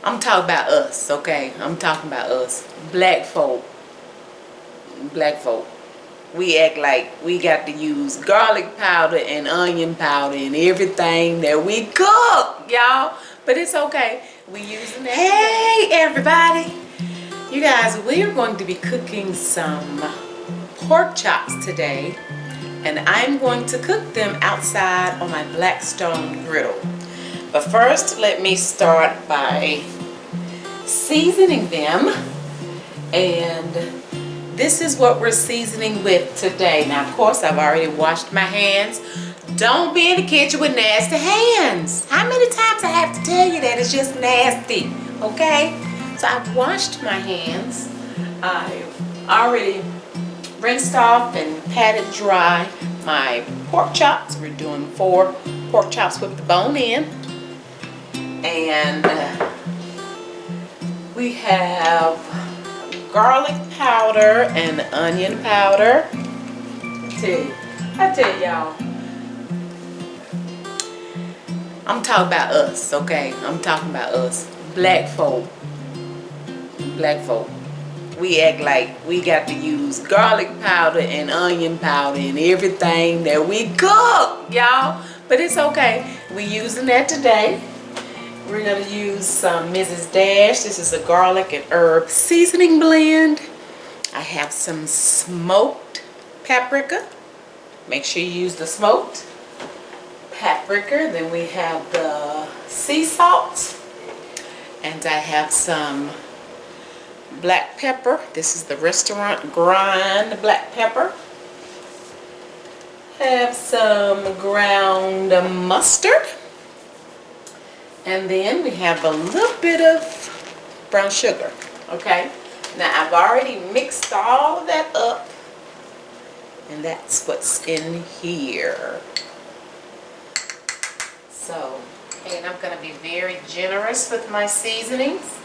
I'm talking about us, okay? I'm talking about us. Black folk. Black folk. We act like we got to use garlic powder and onion powder and everything that we cook, y'all. But it's okay. We using that. Hey, everybody. You guys, we are going to be cooking some pork chops today. And I'm going to cook them outside on my Blackstone griddle. But first, let me start by seasoning them. And this is what we're seasoning with today. Now, of course, I've already washed my hands. Don't be in the kitchen with nasty hands. How many times I have to tell you that? It's just nasty, okay? So I've washed my hands. I've already rinsed off and patted dry my pork chops. We're doing 4 pork chops with the bone in. And we have garlic powder and onion powder. I tell y'all, I'm talking about us, okay? I'm talking about us. Black folk. Black folk. We act like we got to use garlic powder and onion powder and everything that we cook, y'all. But it's okay. We using that today. We're going to use some Mrs. Dash. This is a garlic and herb seasoning blend. I have some smoked paprika. Make sure you use the smoked paprika. Then we have the sea salt. And I have some black pepper. This is the restaurant grind black pepper. Have some ground mustard. And then we have a little bit of brown sugar, okay? Now I've already mixed all of that up, and that's what's in here. So, and I'm gonna be very generous with my seasonings.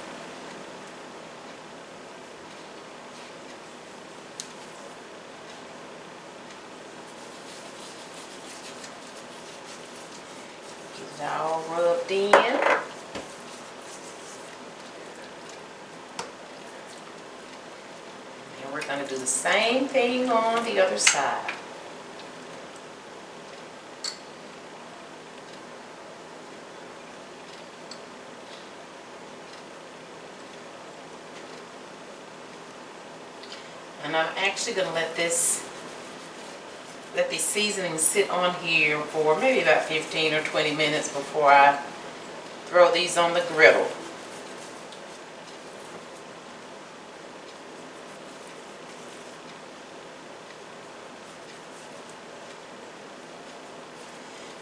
Get it all rubbed in. We're going to do the same thing on the other side. And I'm actually going to let these seasonings sit on here for maybe about 15 or 20 minutes before I throw these on the griddle.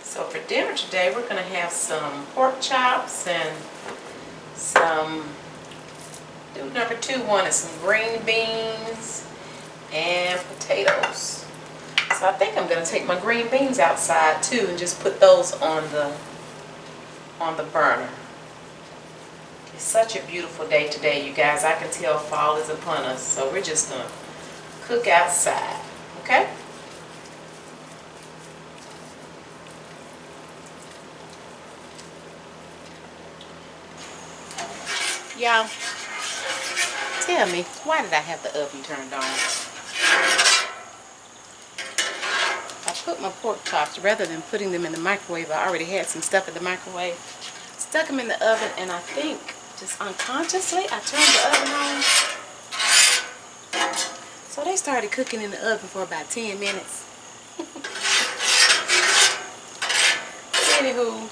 So for dinner today, we're going to have some pork chops and some, number 2 one is some green beans and potatoes. So I think I'm going to take my green beans outside too and just put those on the burner. It's such a beautiful day today, you guys. I can tell fall is upon us, so we're just going to cook outside, okay? Y'all, tell me, why did I have the oven turned on? I put my pork chops, rather than putting them in the microwave, I already had some stuff in the microwave. Stuck them in the oven, and I think, just unconsciously, I turned the oven on. So they started cooking in the oven for about 10 minutes. Anywho,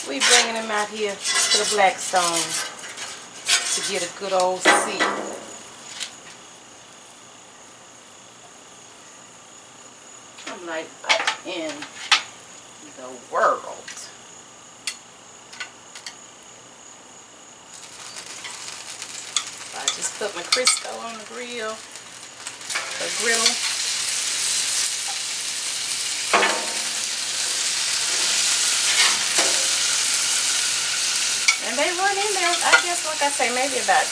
we bringing them out here to the Blackstone to get a good old seat. I'm like, what in the world? So I just put my Crisco on the griddle. And they run in there, I guess, like I say, maybe about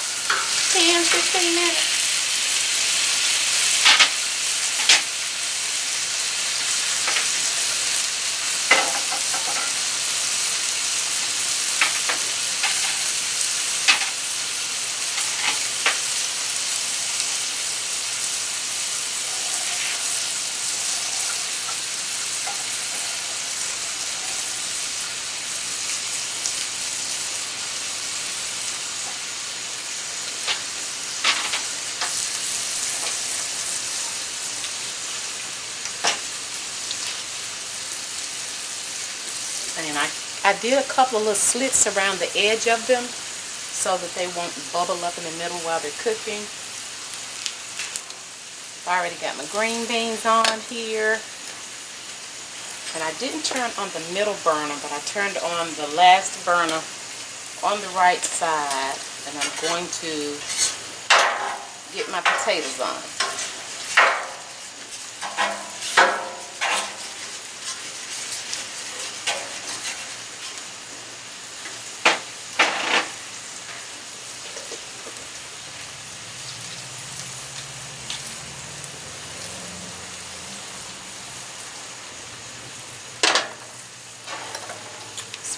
10, 15 minutes. And I did a couple of little slits around the edge of them so that they won't bubble up in the middle while they're cooking. I already got my green beans on here. And I didn't turn on the middle burner, but I turned on the last burner on the right side. And I'm going to get my potatoes on.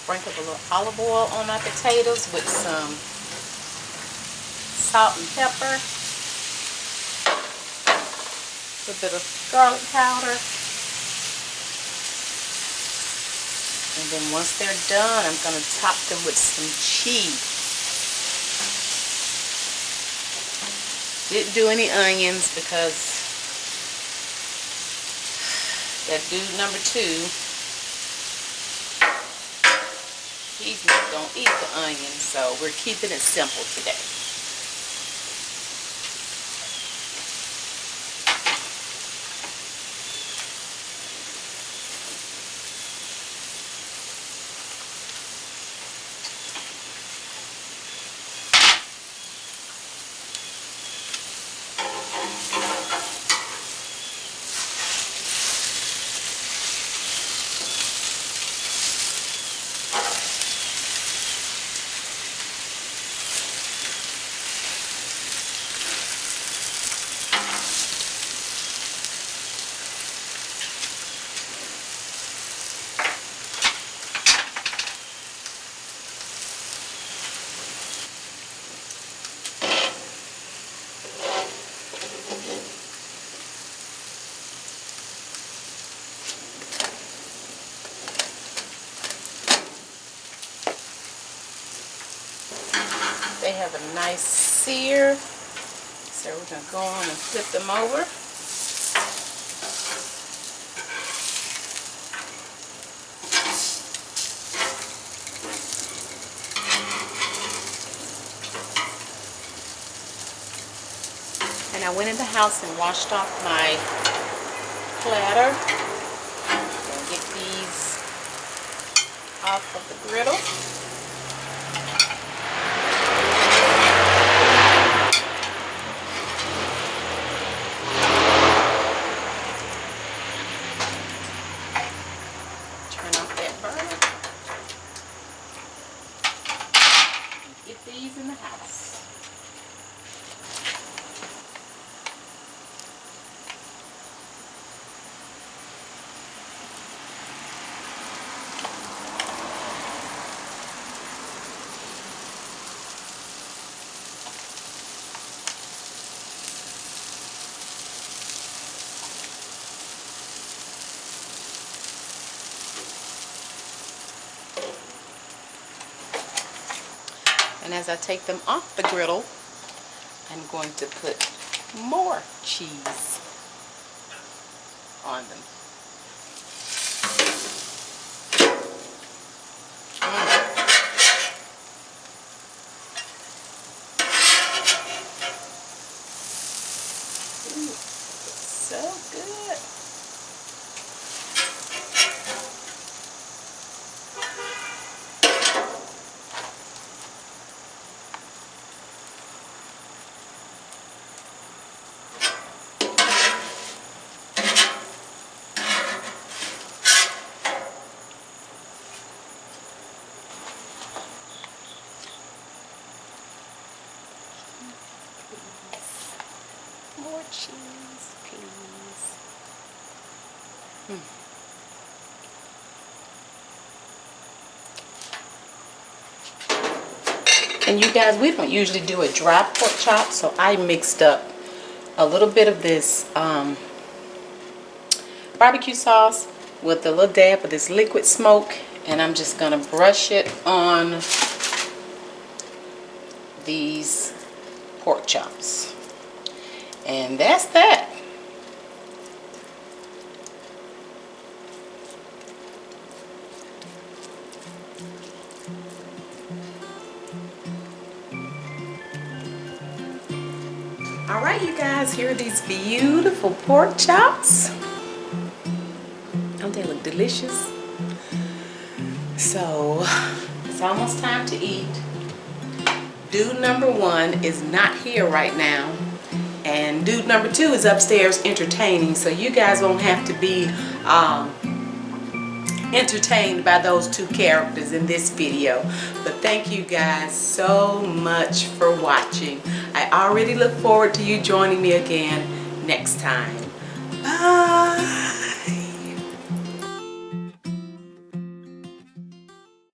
Sprinkle a little olive oil on my potatoes with some salt and pepper, a bit of garlic powder, and then once they're done, I'm going to top them with some cheese. Didn't do any onions because that dude number 2, he's not going to eat the onions, so we're keeping it simple today. They have a nice sear, so we're going to go on and flip them over. And I went in the house and washed off my platter. And get these off of the griddle. In the house. And as I take them off the griddle, I'm going to put more cheese on them. Ooh, so good. More cheese, please. And you guys, we don't usually do a dry pork chop, so I mixed up a little bit of this barbecue sauce with a little dab of this liquid smoke, and I'm just gonna brush it on these pork chops. And that's that. All right, you guys, here are these beautiful pork chops. Don't they look delicious? So it's almost time to eat. Dude number 1 is not here right now, and dude number 2 is upstairs entertaining, so you guys won't have to be entertained by those 2 characters in this video. But thank you guys so much for watching. I already look forward to you joining me again next time. Bye.